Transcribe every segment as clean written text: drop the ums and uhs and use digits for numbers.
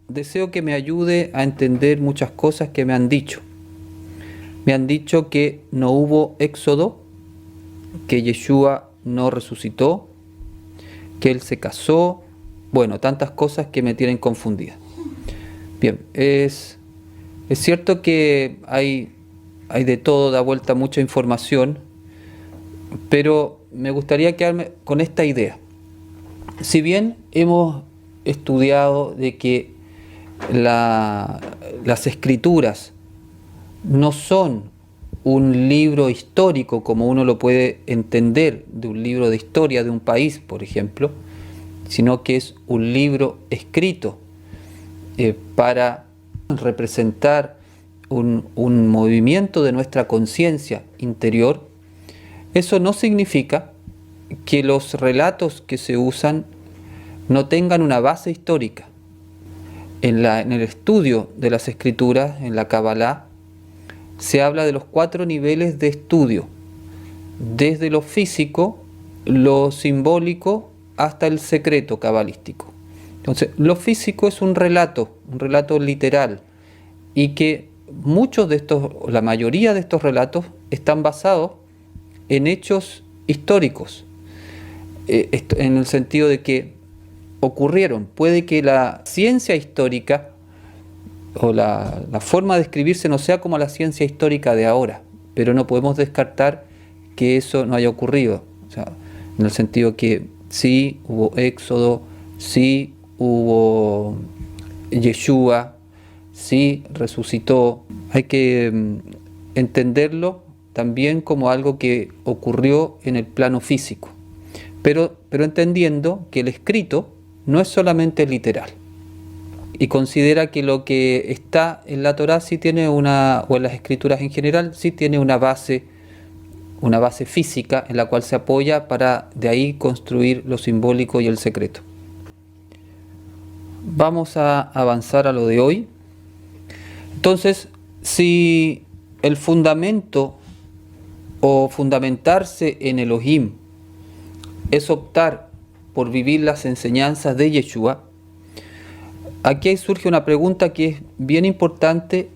deseo que me ayude a entender muchas cosas que me han dicho. Me han dicho que no hubo éxodo, que Yeshua no resucitó, que él se casó, bueno, tantas cosas que me tienen confundida. Bien, es cierto que hay de todo, da vuelta mucha información, pero me gustaría quedarme con esta idea. Si bien hemos estudiado de que las escrituras no son un libro histórico como uno lo puede entender de un libro de historia de un país, por ejemplo, sino que es un libro escrito para representar un movimiento de nuestra conciencia interior. Eso no significa que los relatos que se usan no tengan una base histórica. En el estudio de las escrituras, en la Kabbalah, se habla de los 4 niveles de estudio, desde lo físico, lo simbólico, hasta el secreto cabalístico. Entonces, lo físico es un relato literal, y que la mayoría de estos relatos están basados en hechos históricos, en el sentido de que ocurrieron. Puede que la ciencia histórica o la forma de escribirse no sea como la ciencia histórica de ahora, pero no podemos descartar que eso no haya ocurrido. O sea, en el sentido que sí hubo éxodo, sí hubo Yeshua, sí resucitó. Hay que entenderlo también como algo que ocurrió en el plano físico, pero entendiendo que el escrito no es solamente literal, y considera que lo que está en la Torá sí tiene o en las escrituras en general, sí tiene una base física en la cual se apoya para de ahí construir lo simbólico y el secreto. Vamos a avanzar a lo de hoy. Entonces, si el fundamento o fundamentarse en Elohim es optar por vivir las enseñanzas de Yeshua, aquí surge una pregunta que es bien importante,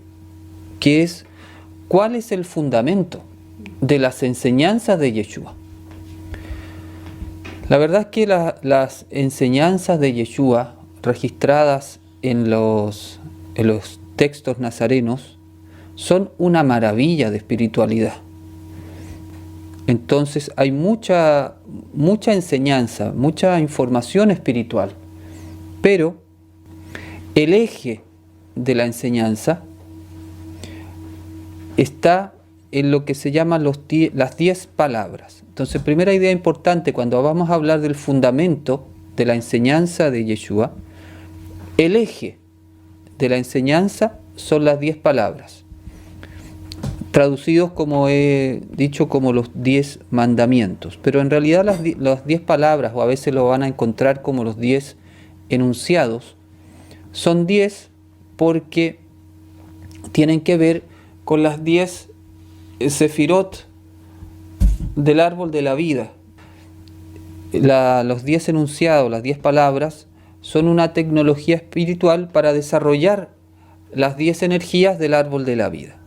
que es: ¿cuál es el fundamento de las enseñanzas de Yeshua? La verdad es que las enseñanzas de Yeshua registradas en los textos nazarenos son una maravilla de espiritualidad. Entonces hay mucha enseñanza, mucha información espiritual, pero el eje de la enseñanza está en lo que se llaman las 10 palabras. Entonces, primera idea importante cuando vamos a hablar del fundamento de la enseñanza de Yeshua, el eje de la enseñanza son las 10 palabras, traducidos, como he dicho, como los 10 mandamientos, pero en realidad las 10 palabras, o a veces lo van a encontrar como los 10 enunciados, son 10 porque tienen que ver con las 10 sefirot del árbol de la vida. Los 10 enunciados, las 10 palabras, son una tecnología espiritual para desarrollar las 10 energías del árbol de la vida.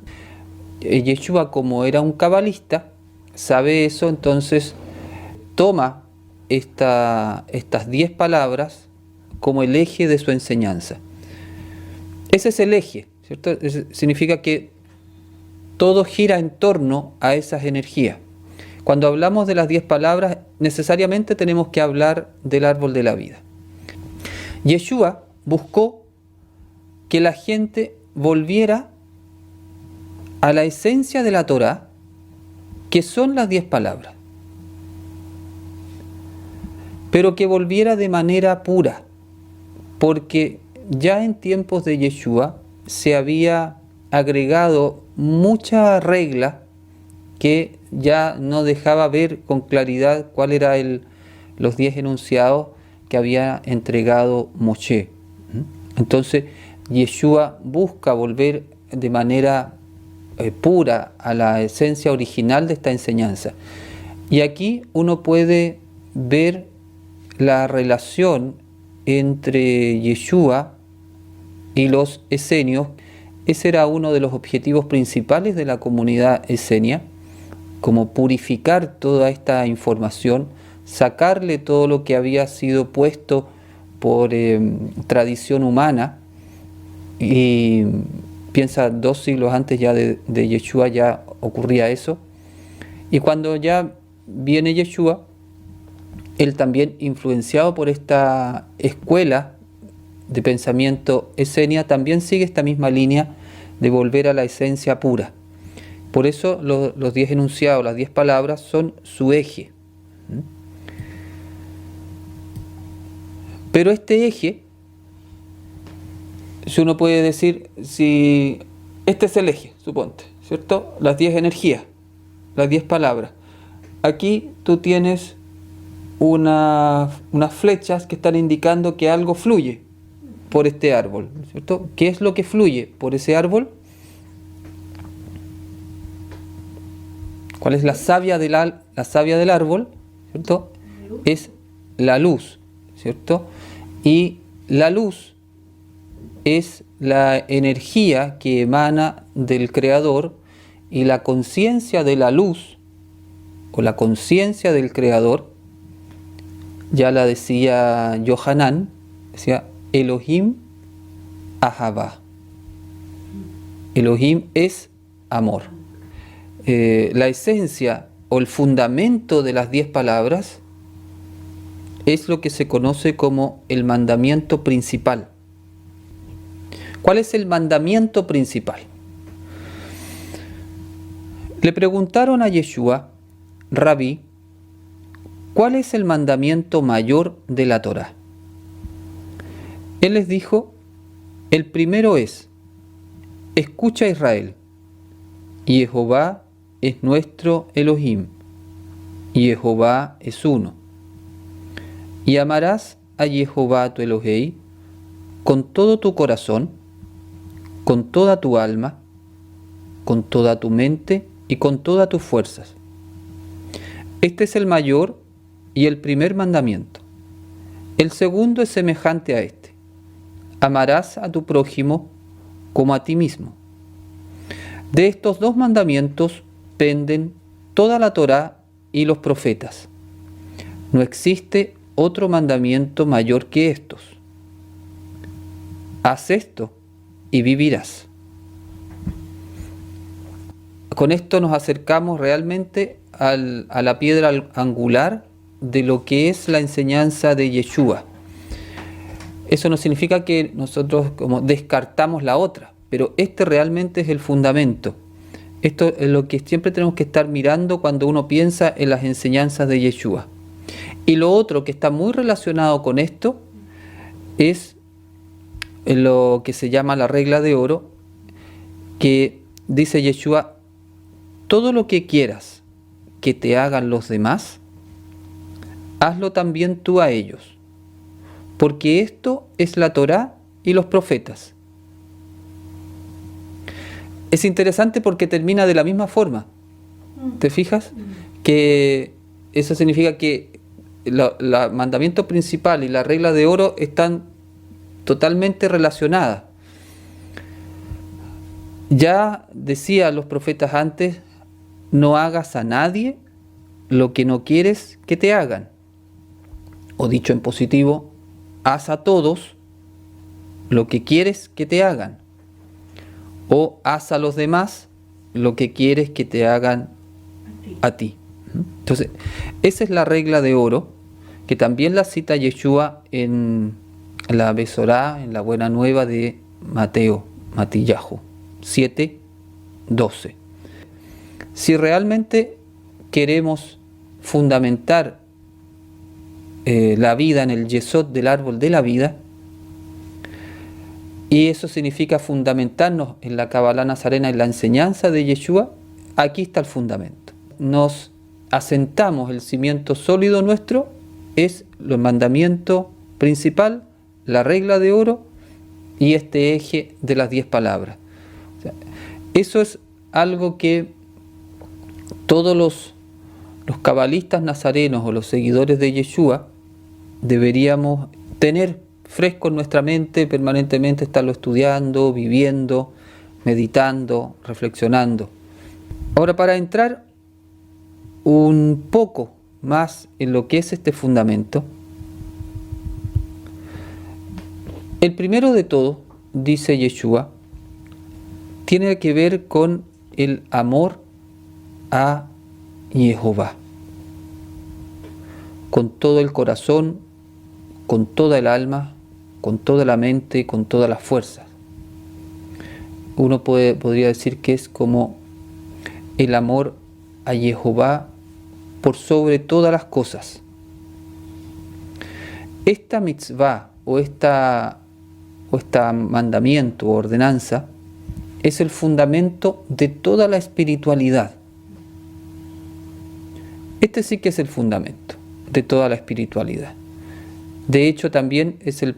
Yeshua, como era un cabalista, sabe eso, entonces toma estas 10 palabras como el eje de su enseñanza. Ese es el eje, ¿cierto? Significa que todo gira en torno a esas energías. Cuando hablamos de las 10 palabras, necesariamente tenemos que hablar del árbol de la vida. Yeshua buscó que la gente volviera a la esencia de la Torá, que son las 10 palabras, pero que volviera de manera pura, porque ya en tiempos de Yeshua se había agregado mucha regla que ya no dejaba ver con claridad cuál era los 10 enunciados que había entregado Moshe. Entonces Yeshua busca volver de manera pura a la esencia original de esta enseñanza. Y aquí uno puede ver la relación entre Yeshua y los esenios. Ese era uno de los objetivos principales de la comunidad esenia, como purificar toda esta información, sacarle todo lo que había sido puesto por tradición humana. Y piensa, 2 siglos antes ya de Yeshua ya ocurría eso. Y cuando ya viene Yeshua, él también, influenciado por esta escuela de pensamiento esenia, también sigue esta misma línea de volver a la esencia pura. Por eso los 10 enunciados, las 10 palabras, son su eje. Pero este eje, si uno puede decir, si este es el eje, suponte, ¿cierto? Las 10 energías, las 10 palabras. Aquí tú tienes unas flechas que están indicando que algo fluye por este árbol, ¿cierto? ¿Qué es lo que fluye por ese árbol? ¿Cuál es la savia del árbol? ¿Cierto? Es la luz, ¿cierto? Y la luz es la energía que emana del Creador, y la conciencia de la luz o la conciencia del Creador, ya la decía Yohanan, decía Elohim Ahavá. Elohim es amor. La esencia o el fundamento de las 10 palabras es lo que se conoce como el mandamiento principal. ¿Cuál es el mandamiento principal? Le preguntaron a Yeshua, Rabí, ¿cuál es el mandamiento mayor de la Torá? Él les dijo, el primero es, escucha Israel, y Jehová es nuestro Elohim, y Jehová es uno. Y amarás a Jehová tu Elohei con todo tu corazón, con toda tu alma, con toda tu mente y con todas tus fuerzas. Este es el mayor y el primer mandamiento. El segundo es semejante a este. Amarás a tu prójimo como a ti mismo. De estos 2 mandamientos penden toda la Torá y los profetas. No existe otro mandamiento mayor que estos. Haz esto y vivirás. Con esto nos acercamos realmente a la piedra angular de lo que es la enseñanza de Yeshua. Eso no significa que nosotros como descartamos la otra, pero este realmente es el fundamento. Esto es lo que siempre tenemos que estar mirando cuando uno piensa en las enseñanzas de Yeshua. Y lo otro que está muy relacionado con esto es lo que se llama la regla de oro, que dice Yeshua, todo lo que quieras que te hagan los demás, hazlo también tú a ellos, porque esto es la Torá y los profetas. Es interesante porque termina de la misma forma. ¿Te fijas? Que eso significa que el mandamiento principal y la regla de oro están totalmente relacionadas. Ya decían los profetas antes, no hagas a nadie lo que no quieres que te hagan. O dicho en positivo, haz a todos lo que quieres que te hagan. O haz a los demás lo que quieres que te hagan a ti. Entonces, esa es la regla de oro, que también la cita Yeshua en la Besorá, en la Buena Nueva de Mateo, Matillahu 7:12. Si realmente queremos fundamentar la vida en el yesod del árbol de la vida, y eso significa fundamentarnos en la Kabbalah nazarena, en la enseñanza de Yeshua, aquí está el fundamento. Nos asentamos, el cimiento sólido nuestro es el mandamiento principal, la regla de oro y este eje de las 10 palabras. O sea, eso es algo que todos los cabalistas nazarenos o los seguidores de Yeshua deberíamos tener fresco en nuestra mente, permanentemente estarlo estudiando, viviendo, meditando, reflexionando. Ahora, para entrar un poco más en lo que es este fundamento, el primero de todo, dice Yeshua, tiene que ver con el amor a Jehová, con todo el corazón, con toda el alma, con toda la mente, con todas las fuerzas. Uno podría decir que es como el amor a Jehová por sobre todas las cosas. Esta mitzvah o esta mandamiento o ordenanza es el fundamento de toda la espiritualidad. Este sí que es el fundamento de toda la espiritualidad. De hecho, también es la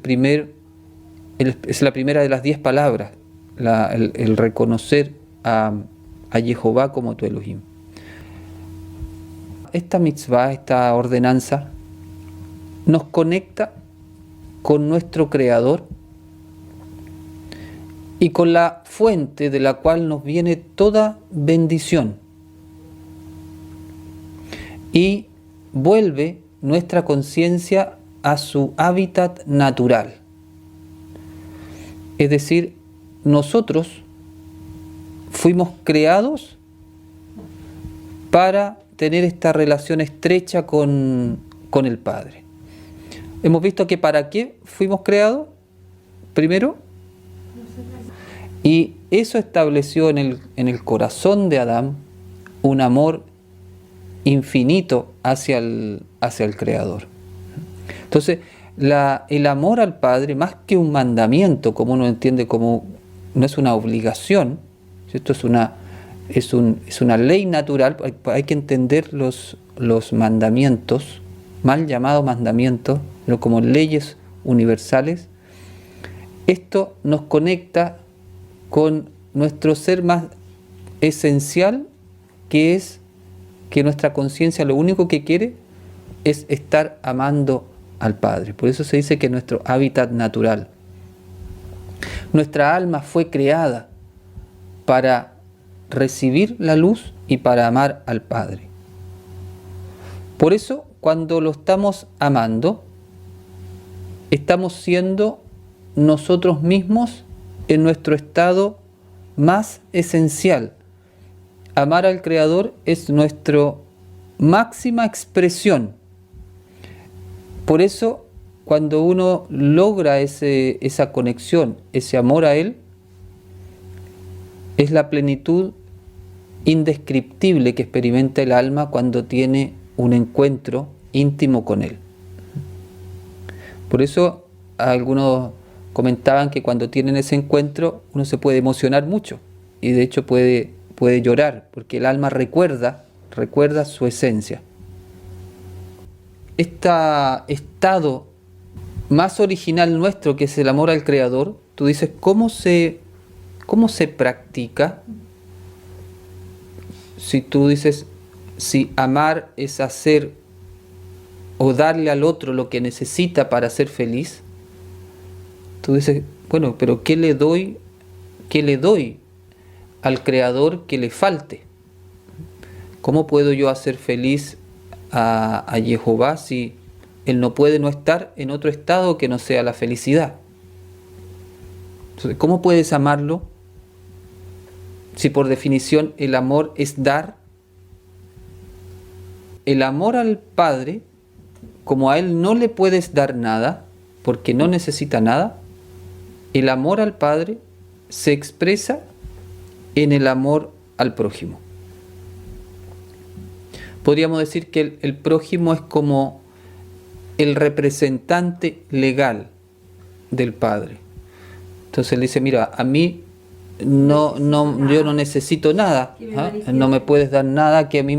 primera de las 10 palabras, el reconocer a Jehová como tu Elohim. Esta mitzvah, esta ordenanza, nos conecta con nuestro Creador y con la fuente de la cual nos viene toda bendición, y vuelve nuestra conciencia a su hábitat natural. Es decir, nosotros fuimos creados para tener esta relación estrecha con el Padre. Hemos visto que para qué fuimos creados, primero, y eso estableció en el corazón de Adán un amor infinito hacia el Creador. Entonces, el amor al Padre, más que un mandamiento, como uno entiende, como no es una obligación, esto es una ley natural. Hay que entender los mandamientos, mal llamados mandamientos, pero como leyes universales. Esto nos conecta con nuestro ser más esencial, que es que nuestra conciencia lo único que quiere es estar amando al Padre. Por eso se dice que es nuestro hábitat natural. Nuestra alma fue creada para recibir la luz y para amar al Padre. Por eso, cuando lo estamos amando, estamos siendo nosotros mismos en nuestro estado más esencial. Amar al Creador es nuestra máxima expresión. Por eso, cuando uno logra esa conexión, ese amor a Él, es la plenitud indescriptible que experimenta el alma cuando tiene un encuentro íntimo con Él. Por eso algunos comentaban que cuando tienen ese encuentro uno se puede emocionar mucho, y de hecho puede llorar, porque el alma recuerda su esencia. Este estado más original nuestro, que es el amor al Creador, tú dices, ¿cómo se practica? Si tú dices, si amar es hacer o darle al otro lo que necesita para ser feliz, tú dices, bueno, pero ¿qué le doy al Creador que le falte? ¿Cómo puedo yo hacer feliz a Jehová si Él no puede no estar en otro estado que no sea la felicidad? Entonces, ¿cómo puedes amarlo si por definición el amor es dar? El amor al Padre, como a Él no le puedes dar nada, porque no necesita nada, el amor al Padre se expresa en el amor al prójimo. Podríamos decir que el prójimo es como el representante legal del Padre. Entonces él dice, mira, a mí yo no necesito nada, no me puedes dar nada que a mí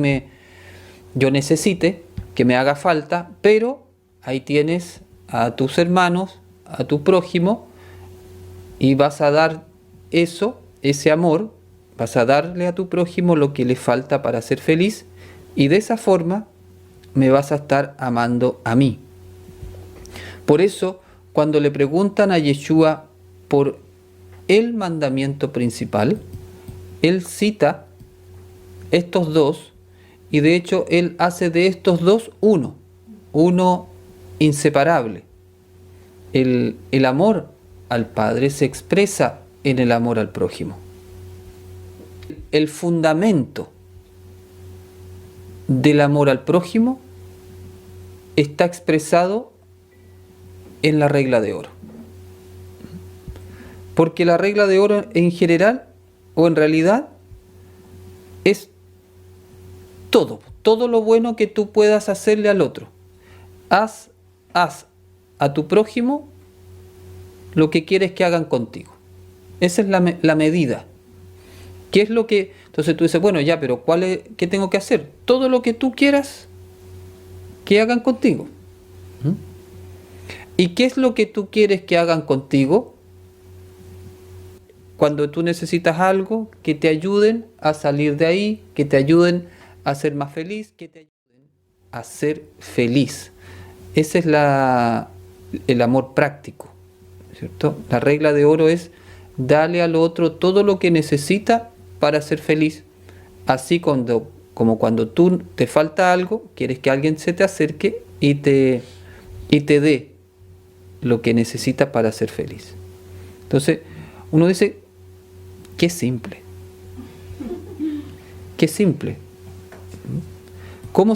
yo necesite, que me haga falta, pero ahí tienes a tus hermanos, a tu prójimo, y vas a dar ese amor, vas a darle a tu prójimo lo que le falta para ser feliz, y de esa forma me vas a estar amando a mí. Por eso, cuando le preguntan a Yeshua por el mandamiento principal, él cita estos dos, y de hecho él hace de estos dos uno inseparable. El amor al Padre se expresa en el amor al prójimo. El fundamento del amor al prójimo está expresado en la regla de oro. Porque la regla de oro en general, o en realidad, es todo lo bueno que tú puedas hacerle al otro. Haz a tu prójimo lo que quieres que hagan contigo. Esa es la medida. ¿Qué es lo que...? Entonces tú dices, bueno, ya, pero ¿qué tengo que hacer? Todo lo que tú quieras que hagan contigo. ¿Y qué es lo que tú quieres que hagan contigo? Cuando tú necesitas algo, que te ayuden a salir de ahí, que te ayuden a ser más feliz, que te ayuden a ser feliz. Ese es el amor práctico, ¿cierto? La regla de oro es darle al otro todo lo que necesita para ser feliz. Así como cuando tú te falta algo, quieres que alguien se te acerque y te dé lo que necesita para ser feliz. Entonces, uno dice, qué simple. Qué simple. ¿Cómo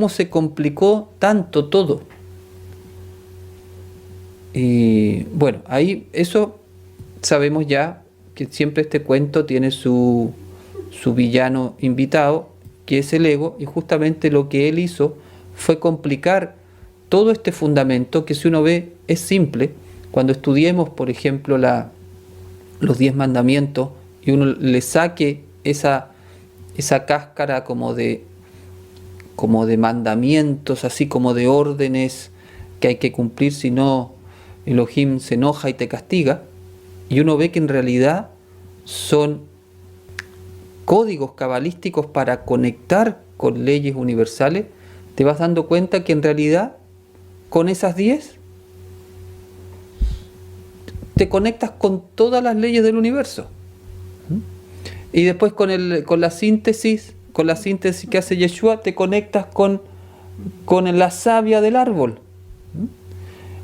se complicó tanto todo? Y bueno, ahí eso sabemos ya que siempre este cuento tiene su villano invitado, que es el ego, y justamente lo que él hizo fue complicar todo este fundamento que, si uno ve, es simple. Cuando estudiemos, por ejemplo, los 10 mandamientos, y uno le saque esa cáscara como de mandamientos, así como de órdenes que hay que cumplir, si no Elohim se enoja y te castiga, y uno ve que en realidad son códigos cabalísticos para conectar con leyes universales, te vas dando cuenta que en realidad con esas 10 te conectas con todas las leyes del universo. Y después con la síntesis que hace Yeshua, te conectas con la savia del árbol.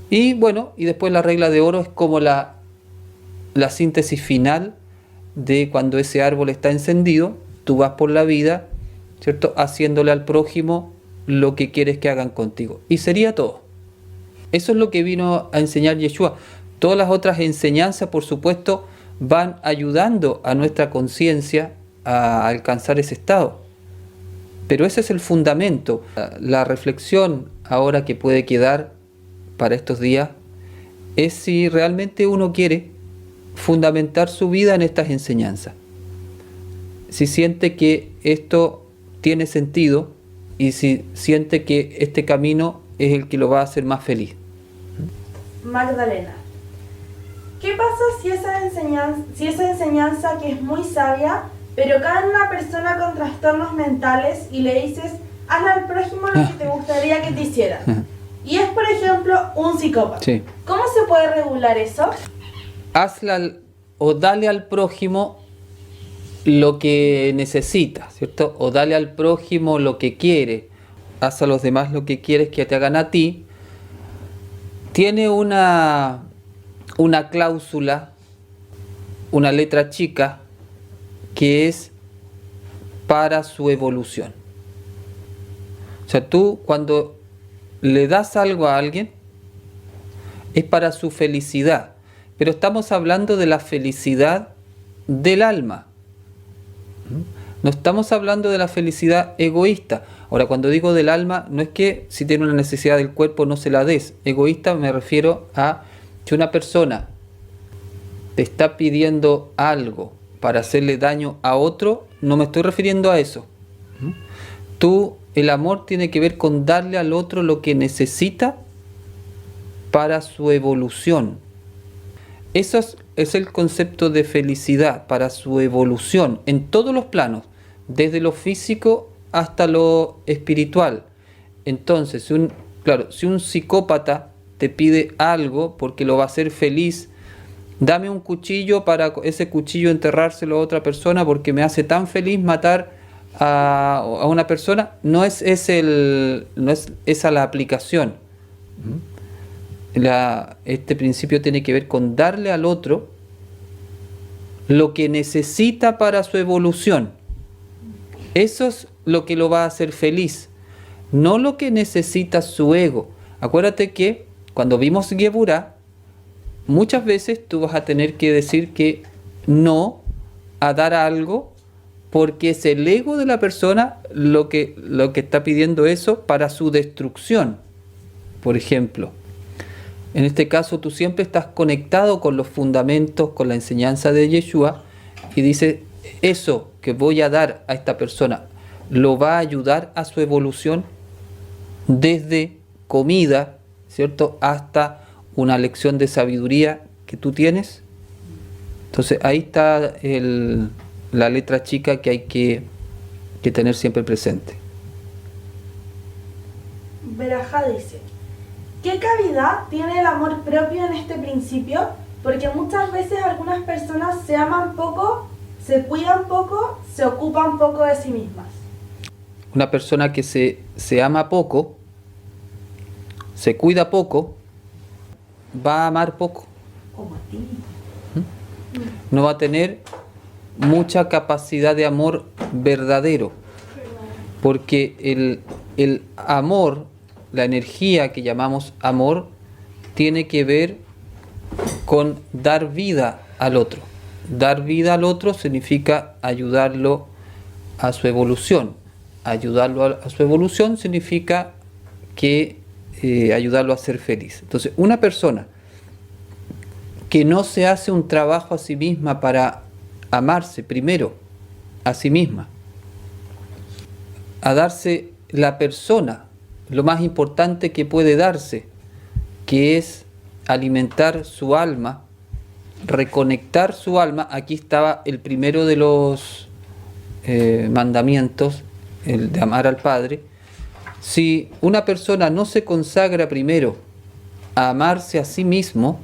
Y bueno, y después la regla de oro es como la síntesis final de cuando ese árbol está encendido, tú vas por la vida, ¿cierto?, haciéndole al prójimo lo que quieres que hagan contigo. Y sería todo. Eso es lo que vino a enseñar Yeshua. Todas las otras enseñanzas, por supuesto, van ayudando a nuestra conciencia a alcanzar ese estado. Pero ese es el fundamento. La reflexión ahora que puede quedar para estos días es si realmente uno quiere fundamentar su vida en estas enseñanzas. Si siente que esto tiene sentido y si siente que este camino es el que lo va a hacer más feliz. Magdalena, ¿qué pasa si esa enseñanza que es muy sabia, pero cae en una persona con trastornos mentales y le dices, hazle al prójimo lo que te gustaría que te hicieran? Y es, por ejemplo, un psicópata. Sí. ¿Cómo se puede regular eso? O dale al prójimo lo que necesita, ¿cierto? O dale al prójimo lo que quiere. Haz a los demás lo que quieres que te hagan a ti. Tiene una cláusula, una letra chica, que es para su evolución. O sea, tú cuando le das algo a alguien, es para su felicidad. Pero estamos hablando de la felicidad del alma. No estamos hablando de la felicidad egoísta. Ahora, cuando digo del alma, no es que si tiene una necesidad del cuerpo no se la des. Egoísta me refiero a que una persona te está pidiendo algo para hacerle daño a otro, no me estoy refiriendo a eso. El amor tiene que ver con darle al otro lo que necesita para su evolución. Eso es el concepto de felicidad, para su evolución, en todos los planos, desde lo físico hasta lo espiritual. Entonces, si un psicópata te pide algo porque lo va a hacer feliz. Dame un cuchillo para ese cuchillo enterrárselo a otra persona porque me hace tan feliz matar a una persona. No es esa la aplicación. Este principio tiene que ver con darle al otro lo que necesita para su evolución. Eso es lo que lo va a hacer feliz, no lo que necesita su ego. Acuérdate que cuando vimos Geburah, muchas veces tú vas a tener que decir que no a dar algo porque es el ego de la persona lo que está pidiendo eso para su destrucción. Por ejemplo, en este caso tú siempre estás conectado con los fundamentos, con la enseñanza de Yeshua y dices, eso que voy a dar a esta persona lo va a ayudar a su evolución desde comida, ¿cierto?, hasta una lección de sabiduría que tú tienes. Entonces ahí está la letra chica que hay que tener siempre presente. Berajá dice, ¿qué cavidad tiene el amor propio en este principio? Porque muchas veces algunas personas se aman poco, se cuidan poco, se ocupan poco de sí mismas. Una persona que se ama poco, se cuida poco, va a amar poco. Como a ti. No va a tener mucha capacidad de amor verdadero. Porque el amor, la energía que llamamos amor, tiene que ver con dar vida al otro. Dar vida al otro significa ayudarlo a su evolución. Ayudarlo a su evolución significa que ayudarlo a ser feliz. Entonces, una persona que no se hace un trabajo a sí misma para amarse primero a sí misma, a darse la persona, lo más importante que puede darse, que es alimentar su alma, reconectar su alma. Aquí estaba el primero de los mandamientos, el de amar al Padre. Si una persona no se consagra primero a amarse a sí mismo,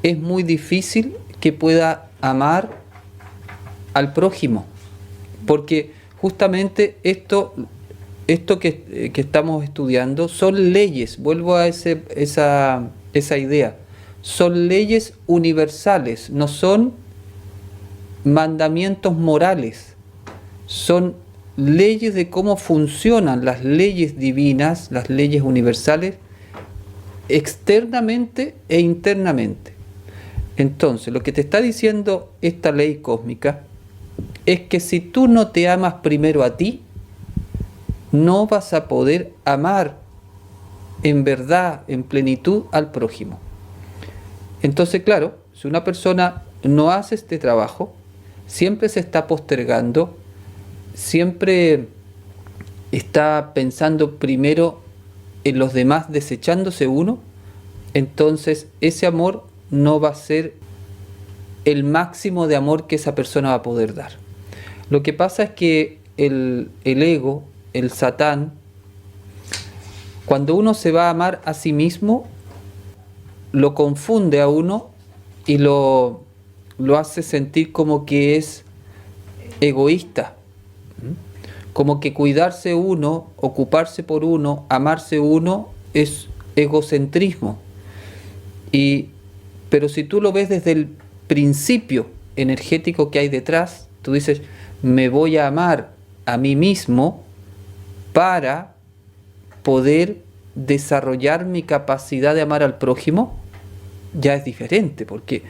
es muy difícil que pueda amar al prójimo, porque justamente esto que estamos estudiando son leyes. Vuelvo a esa idea. Son leyes universales, no son mandamientos morales. Son leyes de cómo funcionan las leyes divinas, las leyes universales, externamente e internamente. Entonces, lo que te está diciendo esta ley cósmica es que si tú no te amas primero a ti, no vas a poder amar en verdad, en plenitud, al prójimo. Entonces, claro, si una persona no hace este trabajo, siempre se está postergando, siempre está pensando primero en los demás, desechándose uno, entonces ese amor no va a ser el máximo de amor que esa persona va a poder dar. Lo que pasa es que el ego, el Satán, cuando uno se va a amar a sí mismo, lo confunde a uno y lo hace sentir como que es egoísta, como que cuidarse uno, ocuparse por uno, amarse uno es egocentrismo. Pero si tú lo ves desde el principio energético que hay detrás, tú dices, me voy a amar a mí mismo para poder desarrollar mi capacidad de amar al prójimo, ya es diferente, porque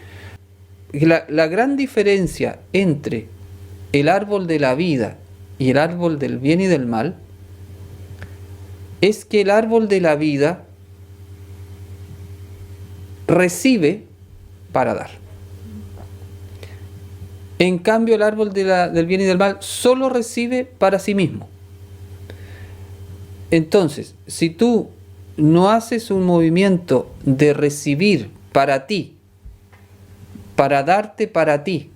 la gran diferencia entre el árbol de la vida y el árbol del bien y del mal es que el árbol de la vida recibe para dar. En cambio, el árbol del bien y del mal solo recibe para sí mismo. Entonces, si tú no haces un movimiento de recibir para ti, para darte para ti,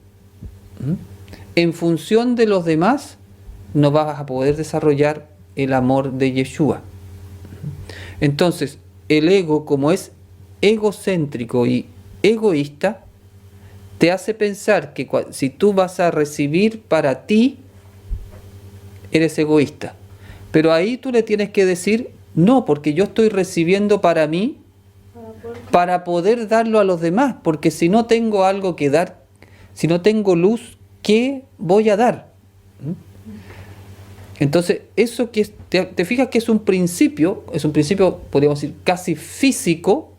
en función de los demás, no vas a poder desarrollar el amor de Yeshua. Entonces, el ego, como es egocéntrico y egoísta, te hace pensar que si tú vas a recibir para ti, eres egoísta. Pero ahí tú le tienes que decir, no, porque yo estoy recibiendo para mí, para poder darlo a los demás, porque si no tengo algo que dar, si no tengo luz, ¿qué voy a dar? Entonces, eso que te fijas que es un principio, podríamos decir, casi físico,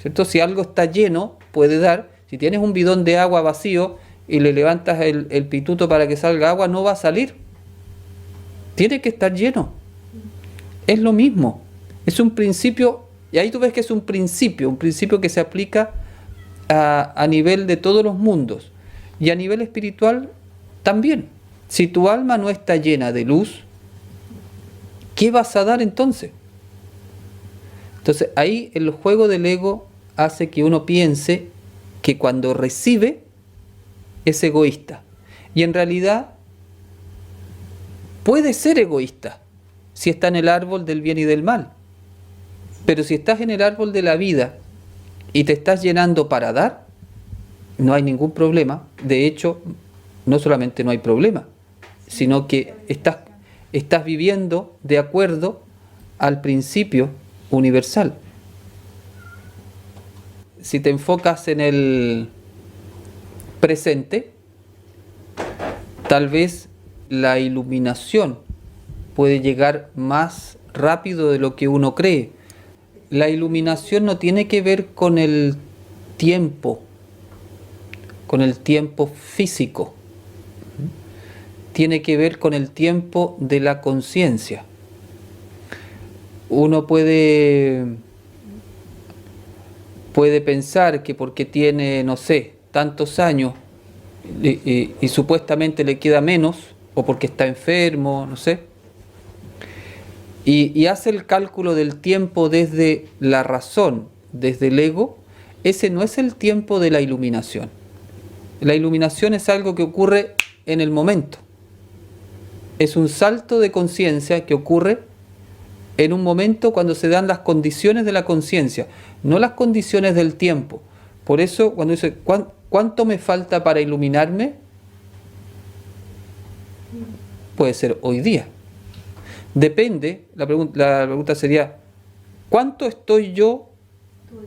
¿cierto? Si algo está lleno, puede dar. Si tienes un bidón de agua vacío y le levantas el pituto para que salga agua, no va a salir. Tiene que estar lleno. Es lo mismo. Es un principio, y ahí tú ves que es un principio que se aplica a nivel de todos los mundos. Y a nivel espiritual también. Si tu alma no está llena de luz, ¿qué vas a dar entonces? Entonces ahí el juego del ego hace que uno piense que cuando recibe es egoísta. Y en realidad puede ser egoísta si está en el árbol del bien y del mal. Pero si estás en el árbol de la vida y te estás llenando para dar, no hay ningún problema. De hecho, no solamente no hay problema, sino que estás viviendo de acuerdo al principio universal. Si te enfocas en el presente, tal vez la iluminación puede llegar más rápido de lo que uno cree. La iluminación no tiene que ver con el tiempo físico. Tiene que ver con el tiempo de la conciencia. Uno puede pensar que porque tiene, no sé, tantos años y supuestamente le queda menos, o porque está enfermo, no sé, y hace el cálculo del tiempo desde la razón, desde el ego. Ese no es el tiempo de la iluminación. La iluminación es algo que ocurre en el momento. Es un salto de conciencia que ocurre en un momento cuando se dan las condiciones de la conciencia, no las condiciones del tiempo. Por eso, cuando dice, ¿cuánto me falta para iluminarme? Puede ser hoy día. Depende, la pregunta sería, ¿cuánto estoy yo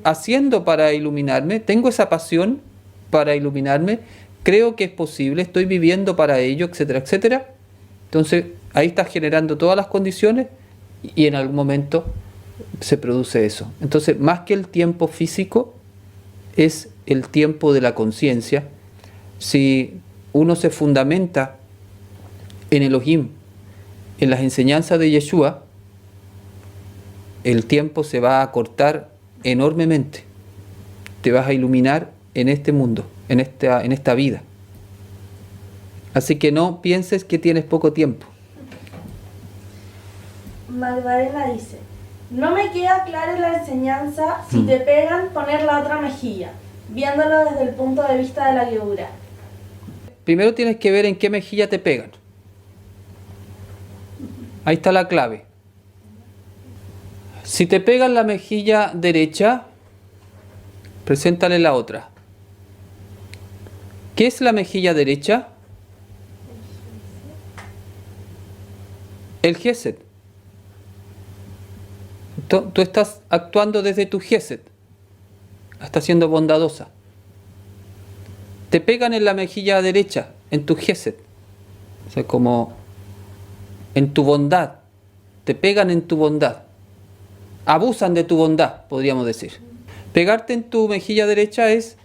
haciendo para iluminarme? ¿Tengo esa pasión para iluminarme? ¿Creo que es posible? ¿Estoy viviendo para ello? Etcétera, etcétera. Entonces, ahí estás generando todas las condiciones y en algún momento se produce eso. Entonces, más que el tiempo físico, es el tiempo de la conciencia. Si uno se fundamenta en Elohim, en las enseñanzas de Yeshua, el tiempo se va a acortar enormemente. Te vas a iluminar en este mundo, en esta vida. Así que no pienses que tienes poco tiempo. Magdalena dice, no me queda clara la enseñanza, si te pegan, poner la otra mejilla, viéndolo desde el punto de vista de la Gebura. Primero tienes que ver en qué mejilla te pegan. Ahí está la clave. Si te pegan la mejilla derecha, preséntale la otra. ¿Qué es la mejilla derecha? El Gesed. Tú estás actuando desde tu Gesed. Estás siendo bondadosa. Te pegan en la mejilla derecha, en tu Gesed. O sea, como en tu bondad. Te pegan en tu bondad. Abusan de tu bondad, podríamos decir. Pegarte en tu mejilla derecha es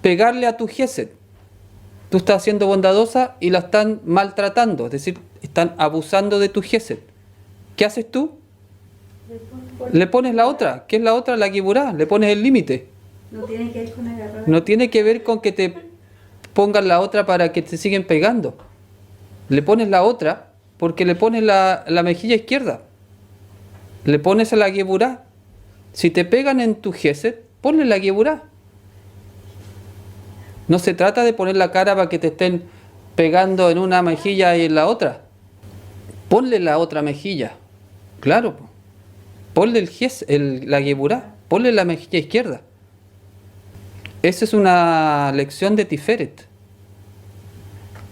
pegarle a tu Gesed. Tú estás siendo bondadosa y la están maltratando, es decir, están abusando de tu Gesed. ¿Qué haces tú? Le pones la otra. ¿Qué es la otra? La Geburá. Le pones el límite. No tiene que ver con agarrar. No tiene que ver con que te pongan la otra para que te siguen pegando. Le pones la otra porque le pones la mejilla izquierda. Le pones a la Geburá. Si te pegan en tu Gesed, ponle la Geburá. No se trata de poner la cara para que te estén pegando en una mejilla y en la otra. Ponle la otra mejilla. Claro. Ponle la Geburá, ponle la mejilla izquierda. Esa es una lección de Tiferet.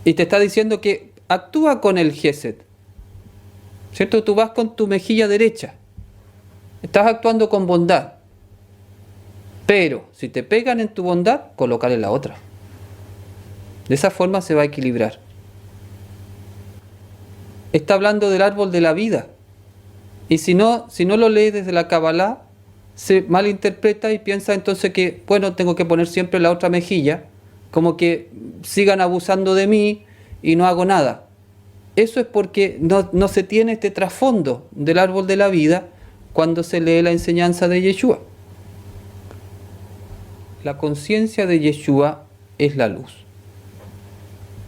Y te está diciendo que actúa con el Gesed. ¿Cierto? Tú vas con tu mejilla derecha. Estás actuando con bondad. Pero si te pegan en tu bondad, colócale la otra. De esa forma se va a equilibrar. Está hablando del árbol de la vida. Y si no lo lees desde la Kabbalah, se malinterpreta y piensa entonces que, bueno, tengo que poner siempre la otra mejilla, como que sigan abusando de mí y no hago nada. Eso es porque no se tiene este trasfondo del árbol de la vida cuando se lee la enseñanza de Yeshua. La conciencia de Yeshua es la luz.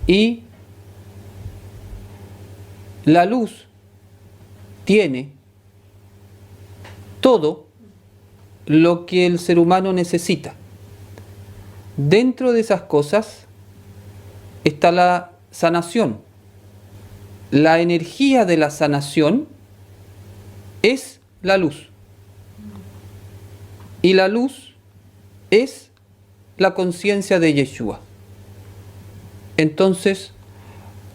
Y la luz tiene todo lo que el ser humano necesita. Dentro de esas cosas está la sanación. La energía de la sanación es la luz. Y la luz es la conciencia de Yeshua. Entonces,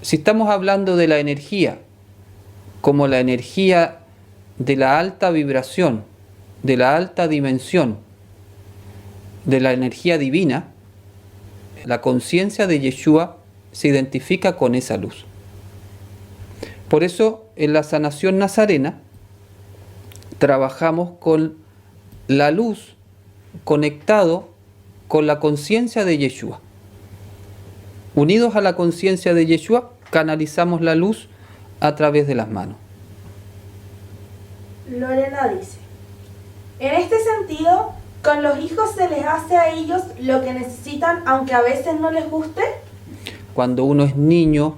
si estamos hablando de la energía como la energía de la alta vibración, de la alta dimensión, de la energía divina, la conciencia de Yeshua se identifica con esa luz. Por eso en la sanación nazarena trabajamos con la luz conectado con la conciencia de Yeshua. Unidos a la conciencia de Yeshua, canalizamos la luz a través de las manos. Lorena dice, en este sentido, con los hijos se les hace a ellos lo que necesitan, aunque a veces no les guste. Cuando uno es niño,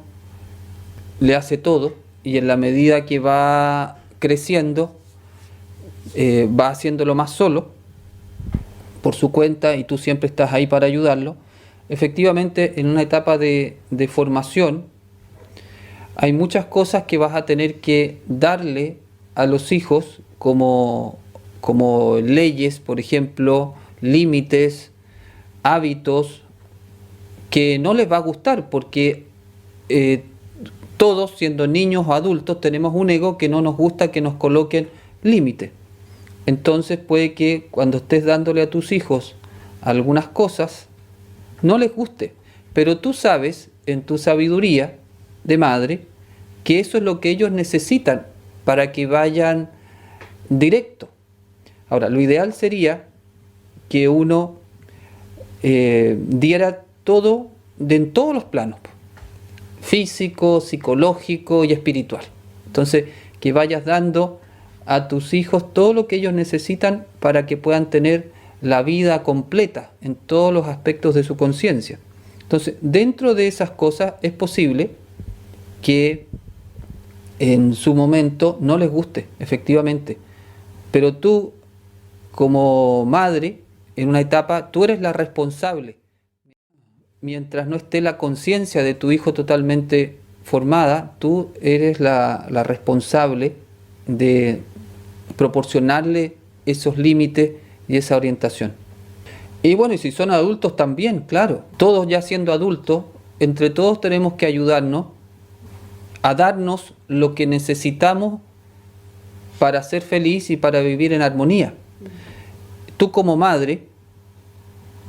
le hace todo, y en la medida que va creciendo, va haciéndolo más solo, por su cuenta, y tú siempre estás ahí para ayudarlo. Efectivamente, en una etapa de formación, hay muchas cosas que vas a tener que darle a los hijos como leyes, por ejemplo, límites, hábitos, que no les va a gustar, porque todos, siendo niños o adultos, tenemos un ego que no nos gusta que nos coloquen límites. Entonces puede que cuando estés dándole a tus hijos algunas cosas, no les guste, pero tú sabes en tu sabiduría de madre que eso es lo que ellos necesitan para que vayan directo. Ahora, lo ideal sería que uno diera todo en todos los planos, físico, psicológico y espiritual. Entonces, que vayas dando a tus hijos todo lo que ellos necesitan para que puedan tener la vida completa en todos los aspectos de su conciencia. Entonces, dentro de esas cosas es posible que en su momento no les guste, efectivamente. Pero tú, como madre, en una etapa, tú eres la responsable. Mientras no esté la conciencia de tu hijo totalmente formada, tú eres la responsable de proporcionarle esos límites y esa orientación. Y bueno, y si son adultos también, claro, todos ya siendo adultos, entre todos tenemos que ayudarnos a darnos lo que necesitamos para ser feliz y para vivir en armonía. Tú como madre,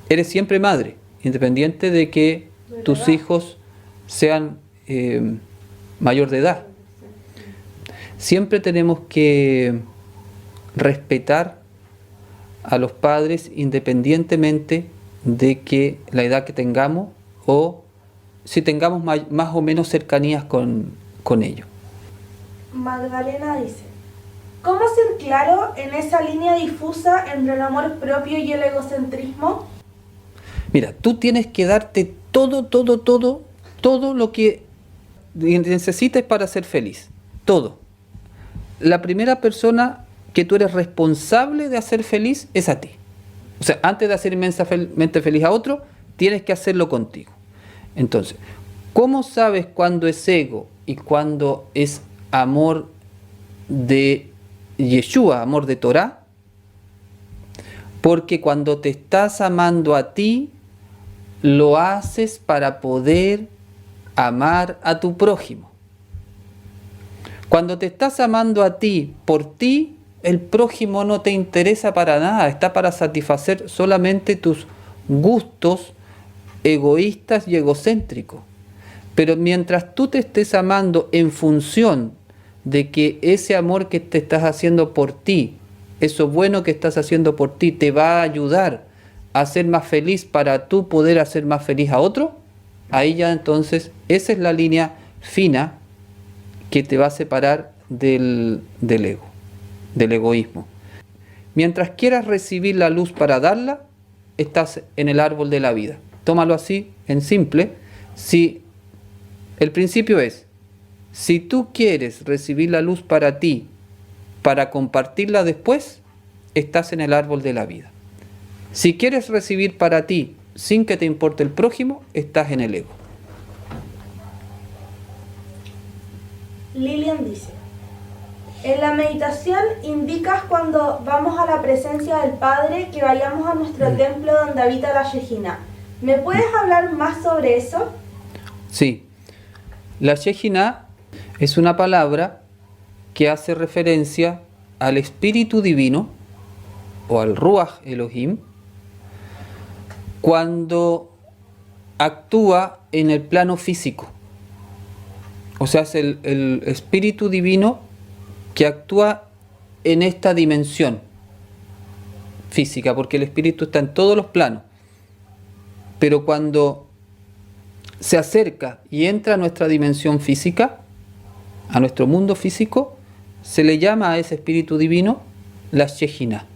eres siempre madre, independiente de que tus hijos sean mayor de edad. Siempre tenemos que respetar a los padres independientemente de que la edad que tengamos o si tengamos más o menos cercanías con ellos. Magdalena dice, ¿cómo ser claro en esa línea difusa entre el amor propio y el egocentrismo? Mira, tú tienes que darte todo lo que necesites para ser feliz. Todo. La primera persona que tú eres responsable de hacer feliz es a ti. O sea, antes de hacer inmensamente feliz a otro, tienes que hacerlo contigo. Entonces, ¿cómo sabes cuándo es ego y cuándo es amor de Yeshua, amor de Torah, porque cuando te estás amando a ti, lo haces para poder amar a tu prójimo. Cuando te estás amando a ti por ti, el prójimo no te interesa para nada, está para satisfacer solamente tus gustos egoístas y egocéntricos. Pero mientras tú te estés amando en función de que ese amor que te estás haciendo por ti, eso bueno que estás haciendo por ti, te va a ayudar a ser más feliz para tú poder hacer más feliz a otro, ahí ya entonces esa es la línea fina que te va a separar del ego, del egoísmo. Mientras quieras recibir la luz para darla, estás en el árbol de la vida. Tómalo así, en simple. Si el principio es, si tú quieres recibir la luz para ti, para compartirla después, estás en el árbol de la vida. Si quieres recibir para ti sin que te importe el prójimo, estás en el ego. Lilian dice, en la meditación indicas cuando vamos a la presencia del Padre que vayamos a nuestro templo donde habita la Shejina. ¿Me puedes hablar más sobre eso? Sí. La Shejina es una palabra que hace referencia al Espíritu Divino o al Ruach Elohim cuando actúa en el plano físico. O sea, es el Espíritu Divino que actúa en esta dimensión física, porque el Espíritu está en todos los planos. Pero cuando se acerca y entra a nuestra dimensión física, a nuestro mundo físico, se le llama a ese Espíritu Divino la Shejina.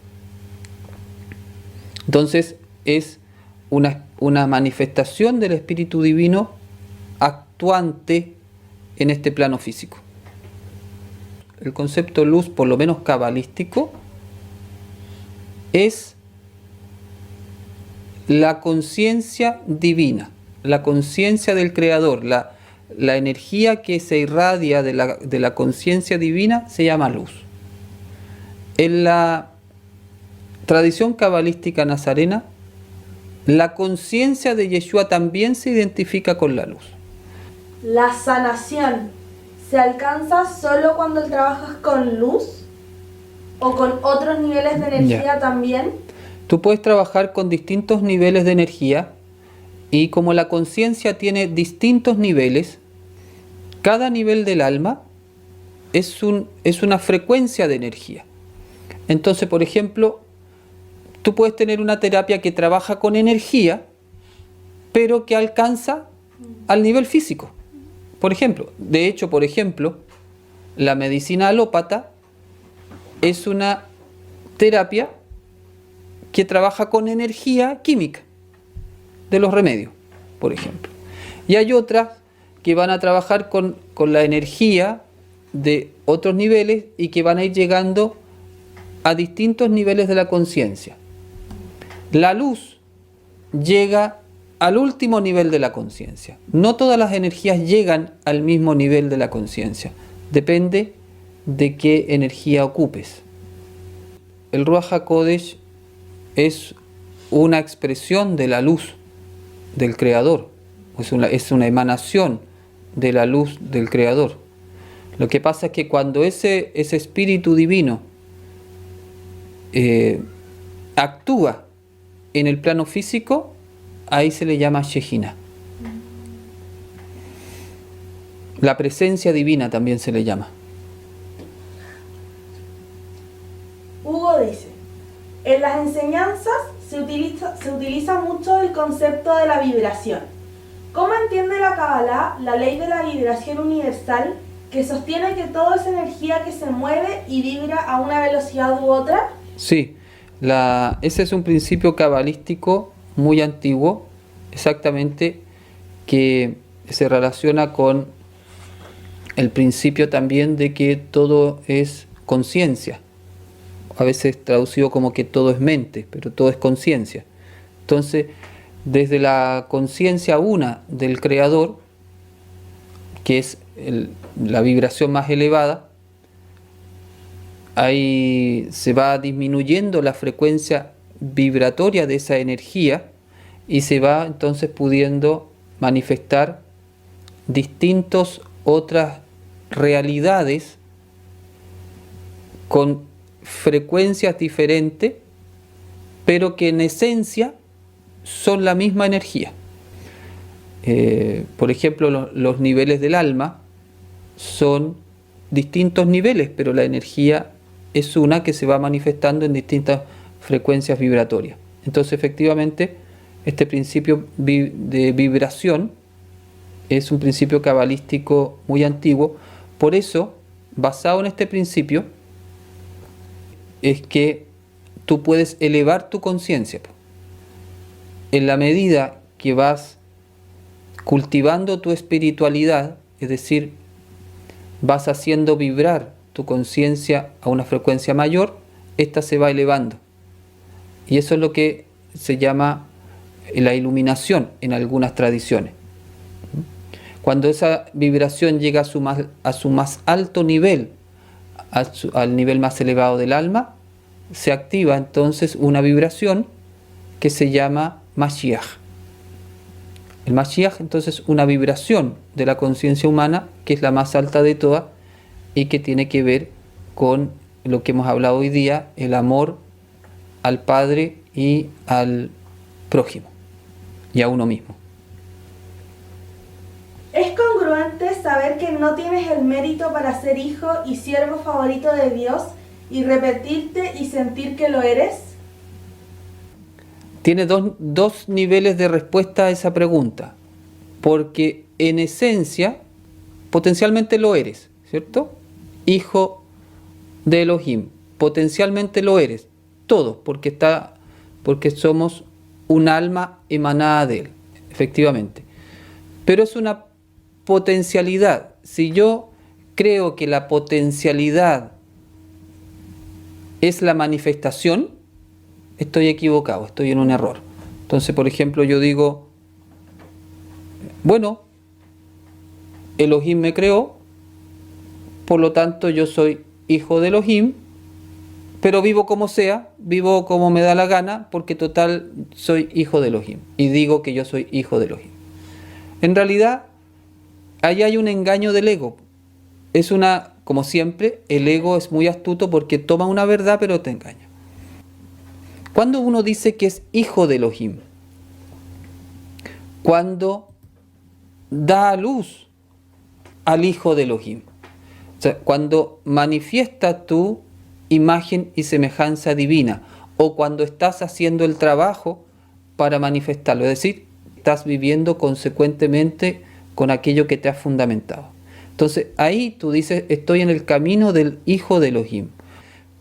Entonces es una manifestación del Espíritu Divino actuante en este plano físico. El concepto luz, por lo menos cabalístico, es la conciencia divina, la conciencia del Creador, la energía que se irradia de la conciencia divina se llama luz. En la tradición cabalística nazarena, la conciencia de Yeshua también se identifica con la luz. ¿La sanación se alcanza solo cuando trabajas con luz? ¿O con otros niveles de energía también? Tú puedes trabajar con distintos niveles de energía y como la conciencia tiene distintos niveles, cada nivel del alma es una frecuencia de energía. Entonces, por ejemplo, tú puedes tener una terapia que trabaja con energía, pero que alcanza al nivel físico. Por ejemplo, la medicina alópata es una terapia que trabaja con energía química de los remedios, por ejemplo. Y hay otras que van a trabajar con la energía de otros niveles y que van a ir llegando a distintos niveles de la conciencia. La luz llega al último nivel de la conciencia. No todas las energías llegan al mismo nivel de la conciencia. Depende de qué energía ocupes. El Ruach HaKodesh es una expresión de la luz del Creador. Es una emanación de la luz del Creador. Lo que pasa es que cuando ese Espíritu Divino actúa en el plano físico, ahí se le llama Shejina. La presencia divina también se le llama. Hugo dice, en las enseñanzas se utiliza mucho el concepto de la vibración. ¿Cómo entiende la Kabbalah la ley de la vibración universal que sostiene que todo es energía que se mueve y vibra a una velocidad u otra? Sí, ese es un principio cabalístico muy antiguo, exactamente, que se relaciona con el principio también de que todo es conciencia. A veces traducido como que todo es mente, pero todo es conciencia. Entonces, desde la conciencia una del Creador, que es la vibración más elevada, ahí se va disminuyendo la frecuencia vibratoria de esa energía y se va entonces pudiendo manifestar distintas otras realidades con frecuencias diferentes, pero que en esencia son la misma energía. Por ejemplo, los niveles del alma son distintos niveles, pero la energía es una que se va manifestando en distintas frecuencias vibratorias. Entonces, efectivamente, este principio de vibración es un principio cabalístico muy antiguo. Por eso, basado en este principio, es que tú puedes elevar tu conciencia. En la medida que vas cultivando tu espiritualidad, es decir, vas haciendo vibrar tu conciencia a una frecuencia mayor, esta se va elevando. Y eso es lo que se llama la iluminación en algunas tradiciones. Cuando esa vibración llega a su más alto nivel, al nivel más elevado del alma, se activa entonces una vibración que se llama Mashiach. El Mashiach entonces es una vibración de la conciencia humana que es la más alta de todas y que tiene que ver con lo que hemos hablado hoy día, el amor al Padre y al prójimo y a uno mismo. ¿Es congruente saber que no tienes el mérito para ser hijo y siervo favorito de Dios y repetirte y sentir que lo eres? Tiene dos niveles de respuesta a esa pregunta, porque en esencia potencialmente lo eres, ¿cierto? Hijo de Elohim, potencialmente lo eres, todos, porque somos un alma emanada de él, efectivamente. Pero es una potencialidad. Si yo creo que la potencialidad es la manifestación, estoy equivocado, estoy en un error. Entonces, por ejemplo, yo digo, bueno, Elohim me creó, por lo tanto yo soy hijo de Elohim, pero vivo como sea, vivo como me da la gana, porque total soy hijo de Elohim, y digo que yo soy hijo de Elohim. En realidad, ahí hay un engaño del ego. Como siempre, el ego es muy astuto porque toma una verdad pero te engaña. Cuando uno dice que es hijo de Elohim, cuando da a luz al hijo de Elohim, o sea, cuando manifiesta tu imagen y semejanza divina, o cuando estás haciendo el trabajo para manifestarlo, es decir, estás viviendo consecuentemente con aquello que te has fundamentado. Entonces ahí tú dices, estoy en el camino del hijo de Elohim,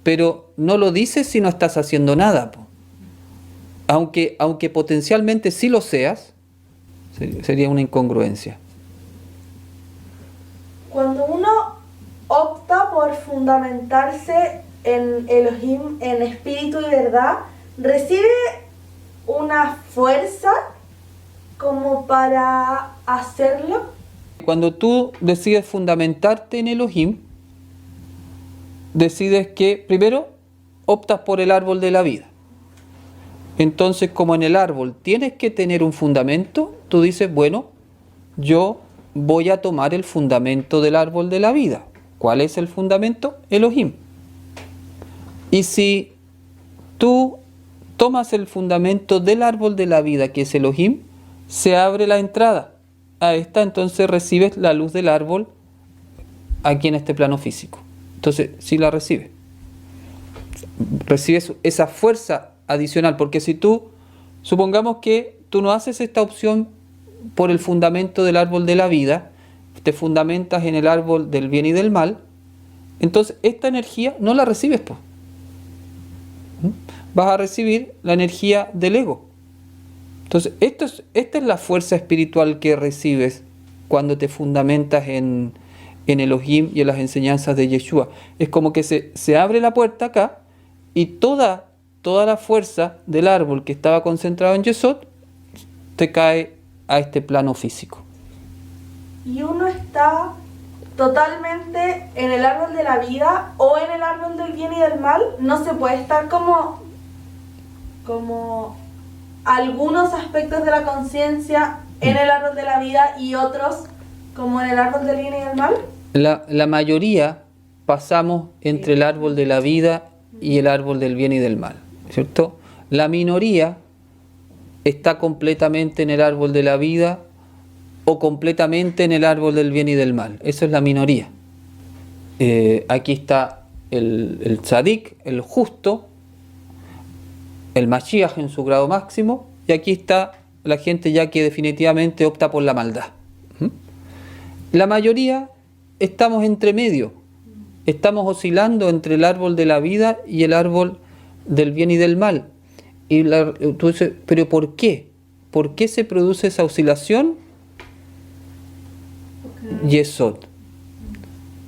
pero no lo dices si no estás haciendo nada. Aunque potencialmente sí lo seas, sería una incongruencia. Cuando uno opta por fundamentarse en Elohim, en espíritu y verdad, recibe una fuerza como para hacerlo. Cuando tú decides fundamentarte en Elohim, decides que primero optas por el árbol de la vida. Entonces, como en el árbol tienes que tener un fundamento, tú dices, bueno, yo voy a tomar el fundamento del árbol de la vida. ¿Cuál es el fundamento? Elohim. Y si tú tomas el fundamento del árbol de la vida, que es Elohim, se abre la entrada a esta, entonces recibes la luz del árbol aquí en este plano físico. Entonces, sí la recibes. Recibes esa fuerza adicional, porque si supongamos que tú no haces esta opción por el fundamento del árbol de la vida, te fundamentas en el árbol del bien y del mal, entonces esta energía no la recibes, pues. Vas a recibir la energía del ego. Entonces, esta es la fuerza espiritual que recibes cuando te fundamentas en Elohim y en las enseñanzas de Yeshua. Es como que se abre la puerta acá y toda la fuerza del árbol que estaba concentrado en Yesod te cae a este plano físico. Y uno está totalmente en el árbol de la vida o en el árbol del bien y del mal. No se puede estar como algunos aspectos de la conciencia en el árbol de la vida y otros como en el árbol del bien y del mal. La mayoría pasamos entre el árbol de la vida y el árbol del bien y del mal, ¿cierto? La minoría está completamente en el árbol de la vida o completamente en el árbol del bien y del mal. Eso es la minoría. Aquí está el tzadik, el justo, el Mashiach en su grado máximo, y aquí está la gente ya que definitivamente opta por la maldad. La mayoría estamos entre medio, estamos oscilando entre el árbol de la vida y el árbol del bien y del mal. Y tú dices, ¿pero por qué? ¿Por qué se produce esa oscilación? Yesod.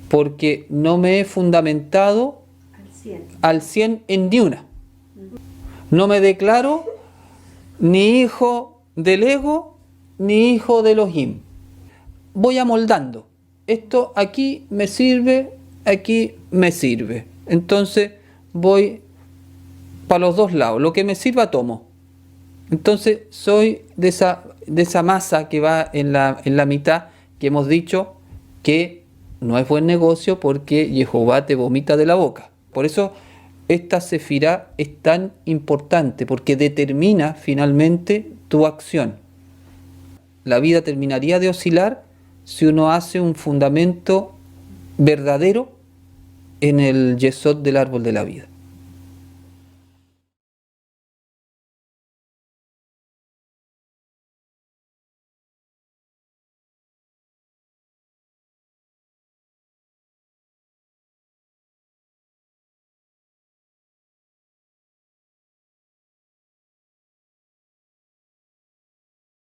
Porque no me he fundamentado al 100 en ni una. No me declaro ni hijo del ego, ni hijo de Elohim. Voy amoldando. Esto aquí me sirve, aquí me sirve. Entonces voy para los dos lados. Lo que me sirva tomo. Entonces soy de esa masa que va en la mitad, que hemos dicho que no es buen negocio porque Jehová te vomita de la boca. Por eso esta sefirá es tan importante, porque determina finalmente tu acción. La vida terminaría de oscilar si uno hace un fundamento verdadero en el yesod del árbol de la vida.